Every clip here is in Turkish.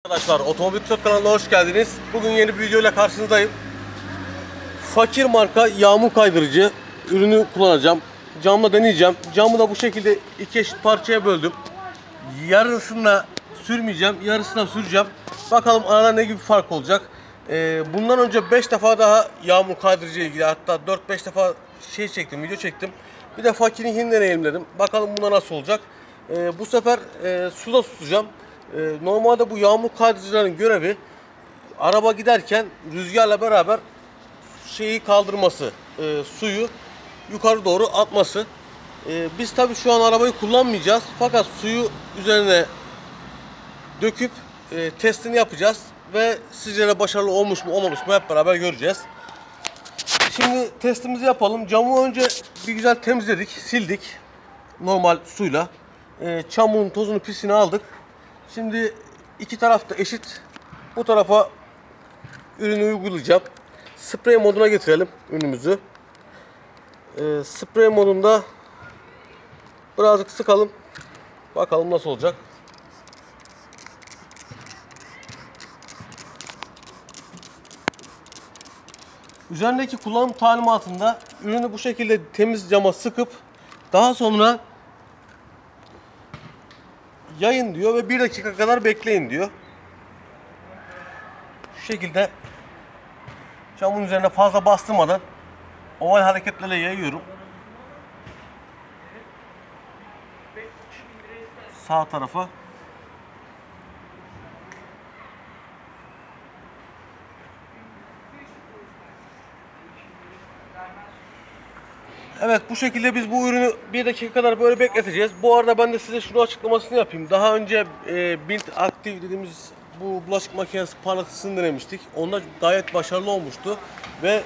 Arkadaşlar, Otomobil Tutok kanalına hoş geldiniz. Bugün yeni bir video ile karşınızdayım. Fakir marka yağmur kaydırıcı ürünü kullanacağım. Camla deneyeceğim. Camı da bu şekilde iki eşit parçaya böldüm. Yarısını sürmeyeceğim, yarısına süreceğim. Bakalım arada ne gibi fark olacak. Bundan önce 5 defa daha yağmur kaydırıcı ile ilgili, hatta 4-5 defa video çektim. Bir de Fakir'inkini deneyeyim dedim. Bakalım bunda nasıl olacak. Bu sefer suda tutacağım. Normalde bu yağmur kaydırıcıların görevi araba giderken rüzgarla beraber şeyi kaldırması, suyu yukarı doğru atması. Biz tabi şu an arabayı kullanmayacağız, fakat suyu üzerine döküp testini yapacağız ve sizce de başarılı olmuş mu olmamış mı hep beraber göreceğiz. Şimdi testimizi yapalım. Camı önce bir güzel temizledik, sildik normal suyla. Çamurun tozunu pisini aldık. Şimdi iki tarafta eşit. Bu tarafa ürünü uygulayacağım. Sprey moduna getirelim ürünümüzü. Sprey modunda birazcık sıkalım. Bakalım nasıl olacak. Üzerindeki kullanım talimatında ürünü bu şekilde temiz cama sıkıp daha sonra yayın diyor ve 1 dakika kadar bekleyin diyor. Şu şekilde camın üzerine fazla bastırmadan oval hareketlerle yayıyorum. Sağ tarafa. Evet, bu şekilde biz bu ürünü 1 dakika kadar böyle bekleteceğiz. Bu arada ben de size şunu açıklamasını yapayım. Daha önce Bint Active dediğimiz bu bulaşık makinesi parlatıcısını denemiştik. Onda gayet başarılı olmuştu ve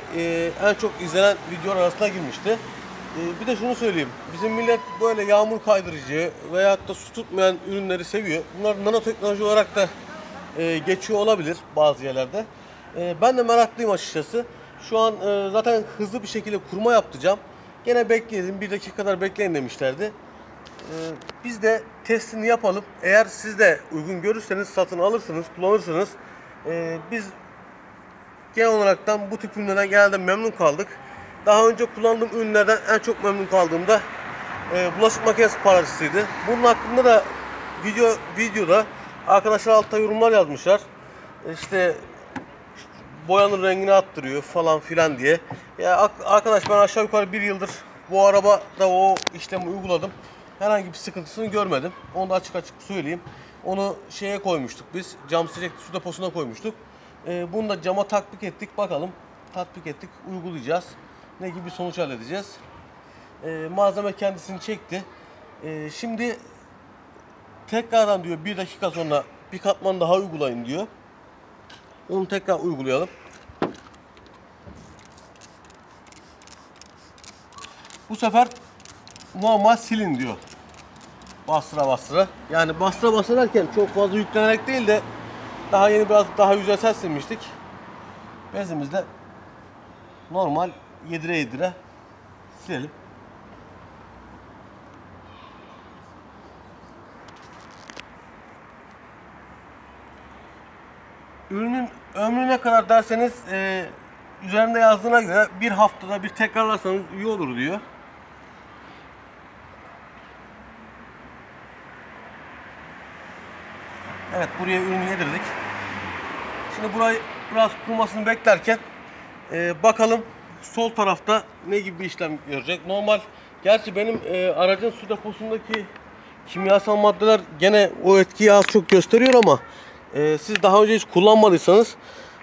en çok izlenen videolar arasına girmişti. Bir de şunu söyleyeyim. Bizim millet böyle yağmur kaydırıcı veyahut da su tutmayan ürünleri seviyor. Bunlar nanoteknoloji olarak da geçiyor olabilir bazı yerlerde. Ben de meraklıyım açıkçası. Şu an zaten hızlı bir şekilde kurma yaptıracağım. Gene bekleyelim, 1 dakika kadar bekleyin demişlerdi. Biz de testini yapalım. Eğer siz de uygun görürseniz satın alırsınız, kullanırsınız. Biz genel olaraktan bu tip ürünlerden genelde memnun kaldık. Daha önce kullandığım ürünlerden en çok memnun kaldığımda bulaşık makinesi parlatıcısıydı. Bunun hakkında da videoda arkadaşlar altta yorumlar yazmışlar. İşte boyanın rengini attırıyor falan filan diye. Ya arkadaş, ben aşağı yukarı 1 yıldır bu arabada o işlemi uyguladım. Herhangi bir sıkıntısını görmedim. Onu da açık söyleyeyim. Onu şeye koymuştuk biz. Cam sıcak su deposuna koymuştuk. Bunu da cama tatbik ettik. Bakalım, tatbik ettik, uygulayacağız. Ne gibi sonuç elde edeceğiz. Malzeme kendisini çekti. Şimdi tekrardan diyor 1 dakika sonra bir katman daha uygulayın diyor. Onu tekrar uygulayalım. Bu sefer normal silin diyor. Bastıra bastıra. Yani bastıra bastıra derken çok fazla yüklenerek değil de daha yeni biraz daha yüzeysel silmiştik. Bezimizle normal yedire yedire silelim. Ürünün ömrü ne kadar derseniz üzerinde yazdığına göre 1 haftada bir tekrarlarsanız iyi olur diyor. Evet, buraya ürünü yedirdik. Şimdi burayı biraz kurumasını beklerken bakalım sol tarafta ne gibi bir işlem görecek. Normal, gerçi benim aracın su deposundaki kimyasal maddeler gene o etkiyi az çok gösteriyor ama siz daha önce hiç kullanmadıysanız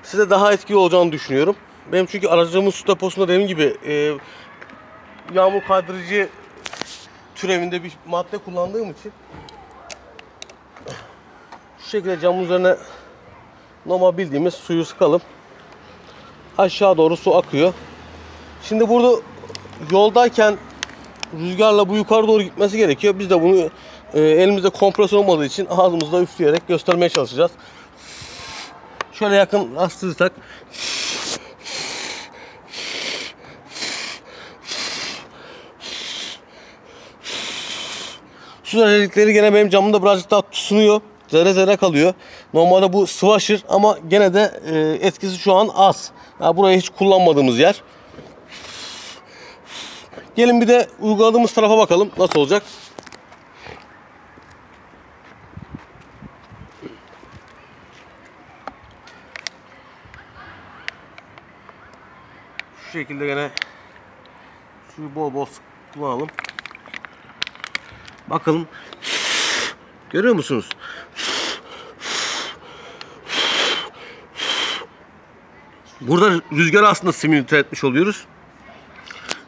size daha etkili olacağını düşünüyorum. Benim çünkü aracımın su deposunda dediğim gibi yağmur kaydırıcı türevinde bir madde kullandığım için şu şekilde camın üzerine normal bildiğimiz suyu sıkalım. Aşağı doğru su akıyor. Şimdi burada yoldayken rüzgarla bu yukarı doğru gitmesi gerekiyor. Biz de bunu elimizde kompresör olmadığı için ağzımızda üfleyerek göstermeye çalışacağız. Şöyle yakınlaştırırsak su özellikleri gene benim camımda birazcık daha tutunuyor. zerre zerre kalıyor. Normalde bu sıvaşır ama gene de etkisi şu an az. Yani burayı hiç kullanmadığımız yer. Gelin bir de uyguladığımız tarafa bakalım nasıl olacak. Şu şekilde gene suyu bol bol kullanalım. Bakalım. Görüyor musunuz? Burada rüzgarı aslında simülte etmiş oluyoruz.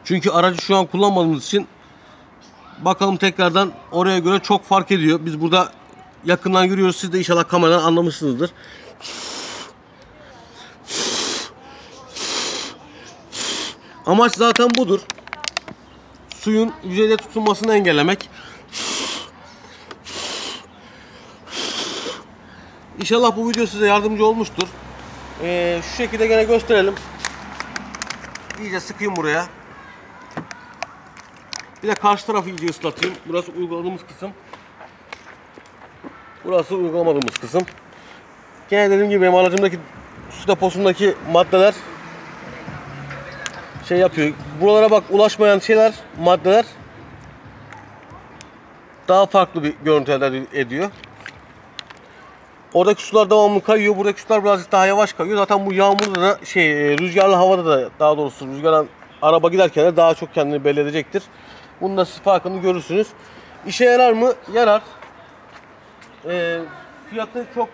Çünkü aracı şu an kullanmadığımız için bakalım tekrardan oraya göre çok fark ediyor. Biz burada yakından görüyoruz. Siz de inşallah kameradan anlamışsınızdır. Amaç zaten budur. Suyun yüzeyde tutulmasını engellemek. İnşallah bu video size yardımcı olmuştur. Şu şekilde gene gösterelim. İyice sıkayım buraya. Bir de karşı tarafı iyice ıslatayım. Burası uyguladığımız kısım. Burası uygulamadığımız kısım. Gene dediğim gibi benim aracımdaki su deposundaki maddeler şey yapıyor. Buralara bak, ulaşmayan şeyler, maddeler daha farklı bir görüntü elde ediyor. Oradaki sular devamlı kayıyor. Buradaki sular birazcık daha yavaş kayıyor. Zaten bu yağmurda da rüzgarlı havada da, daha doğrusu rüzgardan araba giderken de daha çok kendini belli edecektir. Bunun da siz farkını görürsünüz. İşe yarar mı? Yarar. Fiyatı çok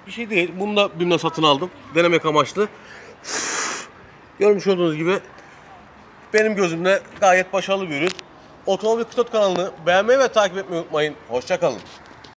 bir şey değil. Bunu da BİM'den satın aldım. Denemek amaçlı. Görmüş olduğunuz gibi benim gözümde gayet başarılı bir ürün. Otomobil Kıtot kanalını beğenmeyi ve takip etmeyi unutmayın. Hoşça kalın.